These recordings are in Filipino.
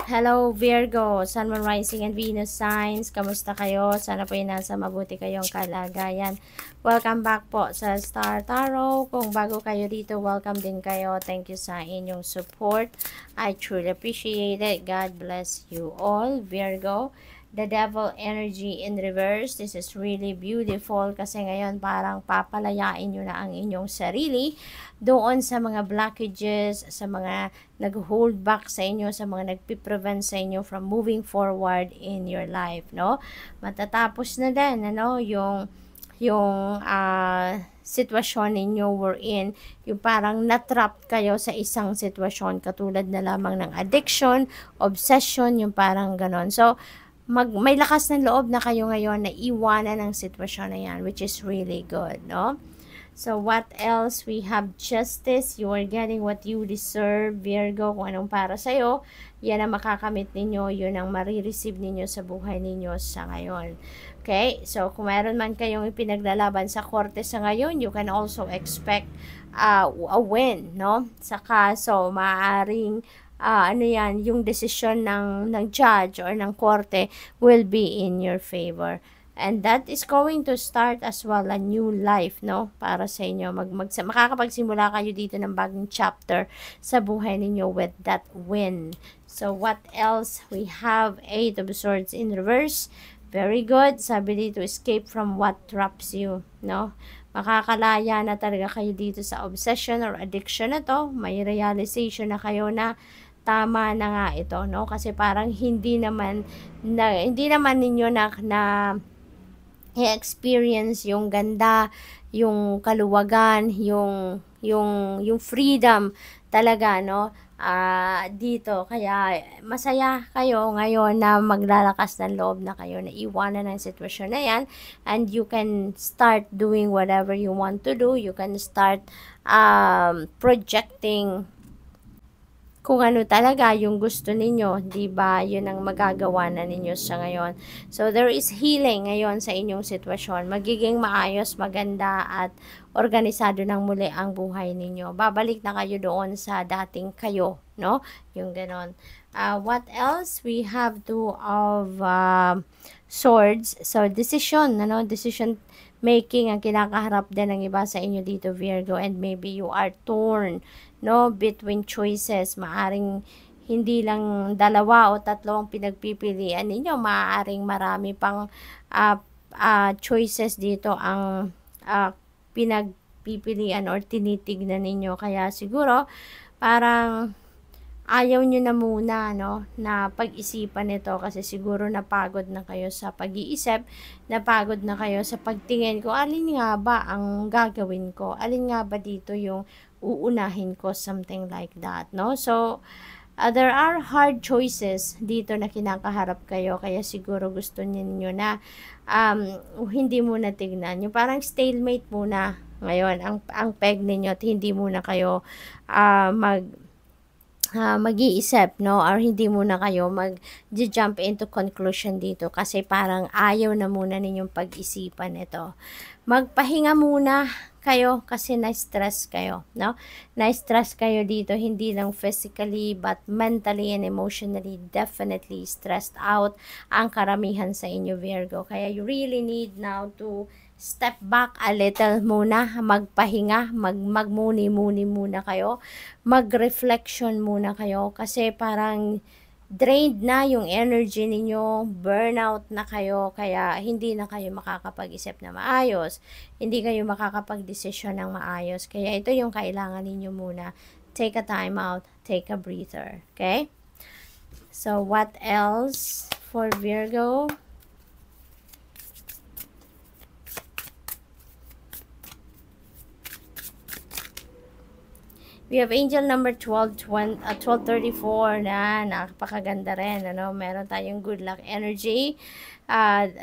Hello Virgo, Sun, Moon, Rising, and Venus signs. Kamusta kayo? Sana po yung nasa mabuti kayong kalagayan. Welcome back po sa Star Tarot. Kung bago kayo dito, welcome din kayo. Thank you sa inyong support. I truly appreciate it. God bless you all, Virgo. The Devil energy in reverse. This is really beautiful kasi ngayon parang papalayain nyo na ang inyong sarili doon sa mga blockages, sa mga nag-hold back sa inyo, sa mga nagpiprevent sa inyo from moving forward in your life, no? Matatapos na din, ano, yung sitwasyon ninyo were in, yung parang natrap kayo sa isang sitwasyon katulad na lamang ng addiction, obsession, yung parang ganon. So, may lakas ng loob na kayo ngayon na iwanan ang sitwasyon na yan, which is really good, no? So, what else? We have justice. You are getting what you deserve, Virgo. Kung anong para sa'yo, yan ang makakamit ninyo. Yun ang marireceive ninyo sa buhay ninyo sa ngayon. Okay? So, kung meron man kayong ipinaglalaban sa korte sa ngayon, you can also expect a win, no? Sa kaso, maaaring ano yan, yung desisyon ng judge or ng korte will be in your favor. And that is going to start as well a new life, no? Para sa inyo. Makakapagsimula kayo dito ng bagong chapter sa buhay ninyo with that win. So, what else? We have 8 of Swords in reverse. Very good. Sabi dito, escape from what traps you, no? Makakalaya na talaga kayo dito sa obsession or addiction na to. May realization na kayo na tama na nga ito, no? Kasi parang hindi naman ninyo na i-experience yung ganda, yung kaluwagan, yung freedom talaga, no? Dito, kaya masaya kayo ngayon na maglalakas ng loob na kayo na iwanan ng sitwasyon na yan, and you can start doing whatever you want to do. You can start projecting kung ano talaga yung gusto ninyo, di ba? Yun ang magagawa na ninyo sa ngayon. So, there is healing ngayon sa inyong sitwasyon. Magiging maayos, maganda, at organisado ng muli ang buhay ninyo. Babalik na kayo doon sa dating kayo, no? Yung ganon. What else? We have 2 of Swords. So, decision, ano? Decision making ang kinakaharap din ng iba sa inyo dito, Virgo, and maybe you are torn, no, between choices. Maaring hindi lang 2 o 3 ang pinagpipilian ninyo, maaring marami pang choices dito ang pinagpipilian or tinitignan ninyo. Kaya siguro parang ayaw nyo na muna, no, na pag-isipan ito kasi siguro napagod na kayo sa pag-iisip, napagod na kayo sa pagtingin ko, alin nga ba ang gagawin ko, alin nga ba dito yung uunahin ko, something like that, no? So, there are hard choices dito na kinakaharap kayo, kaya siguro gusto ninyo na hindi muna tignan, yung parang stalemate muna ngayon ang peg ninyo at hindi muna kayo mag-iisip, no? Or hindi muna kayo mag-jump into conclusion dito kasi parang ayaw na muna ninyong pag-isipan ito. Magpahinga muna kayo kasi na-stress kayo, no? Na-stress kayo dito, hindi lang physically but mentally and emotionally, definitely stressed out ang karamihan sa inyo, Virgo. Kaya you really need now to step back a little muna, magpahinga, magmuni-muni muna kayo, mag-reflection muna kayo kasi parang drained na yung energy ninyo, burnout na kayo, kaya hindi na kayo makakapag-isip na maayos, hindi kayo makakapag-desisyon ng maayos, kaya ito yung kailangan ninyo muna. Take a time out, take a breather, okay? So, what else for Virgo? We have angel number 1234 na napakaganda rin, ano? Meron tayong good luck energy.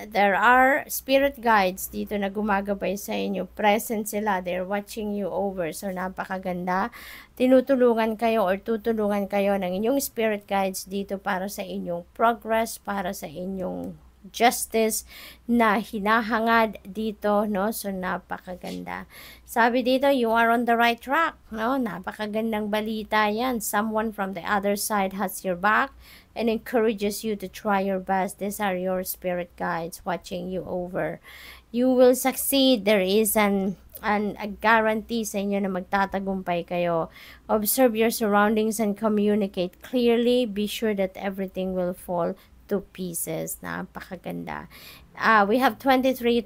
There are spirit guides dito na gumagabay sa inyo. Present sila. They're watching you over. So, napakaganda. Tinutulungan kayo or tutulungan kayo ng inyong spirit guides dito para sa inyong progress, para sa inyong justice na hinahangad dito, no? So, napakaganda. Sabi dito, you are on the right track, no? Napakagandang balita yan. Someone from the other side has your back and encourages you to try your best. These are your spirit guides watching you over. You will succeed. There is a guarantee sa inyo na magtatagumpay kayo. Observe your surroundings and communicate clearly. Be sure that everything will fall to pieces. Napakaganda. We have 23.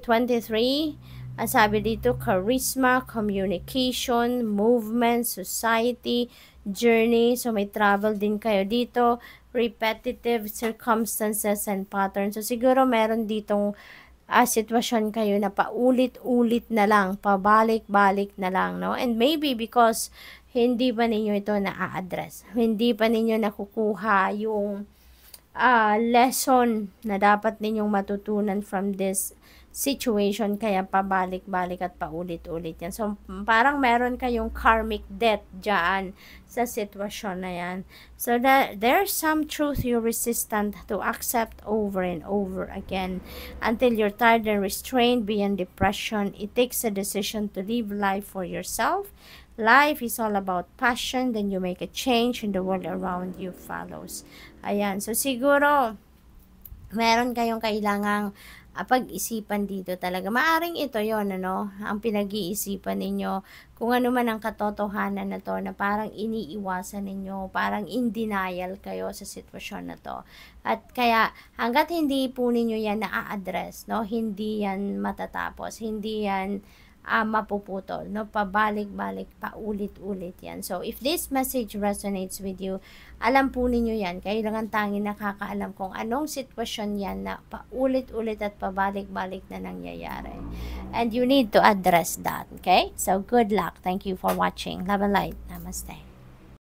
Ang sabi dito, charisma, communication, movement, society, journey. So, may travel din kayo dito. Repetitive circumstances and patterns. So, siguro meron ditong sitwasyon kayo na paulit-ulit na lang, pabalik-balik na lang, no? And maybe because hindi pa ninyo ito na-address. Hindi pa ninyo nakukuha yung lesson na dapat ninyong matutunan from this situation, kaya pabalik-balik at paulit-ulit yan. So, parang meron kayong karmic debt dyan sa sitwasyon na yan. So, there's some truth you're resistant to accept over and over again until you're tired and restrained beyond depression. It takes a decision to live life for yourself. Life is all about passion, then you make a change and the world around you follows. Ayan, so siguro meron kayong kailangang pag-isipan dito talaga. Maaring ito yon, ano, ang pinag-iisipan ninyo, kung ano man ang katotohanan na to, na parang iniiwasan ninyo, parang in denial kayo sa sitwasyon na to. At kaya, hanggat hindi po ninyo yan na-address, no, hindi yan matatapos, hindi yan mapuputol, no? Pabalik-balik, paulit-ulit yan. So, if this message resonates with you, alam po ninyo yan. Kayo lang ang tanging nakakaalam kung anong sitwasyon yan na paulit-ulit at pabalik-balik na nangyayari. And you need to address that, okay? So, good luck. Thank you for watching. Love and light. Namaste.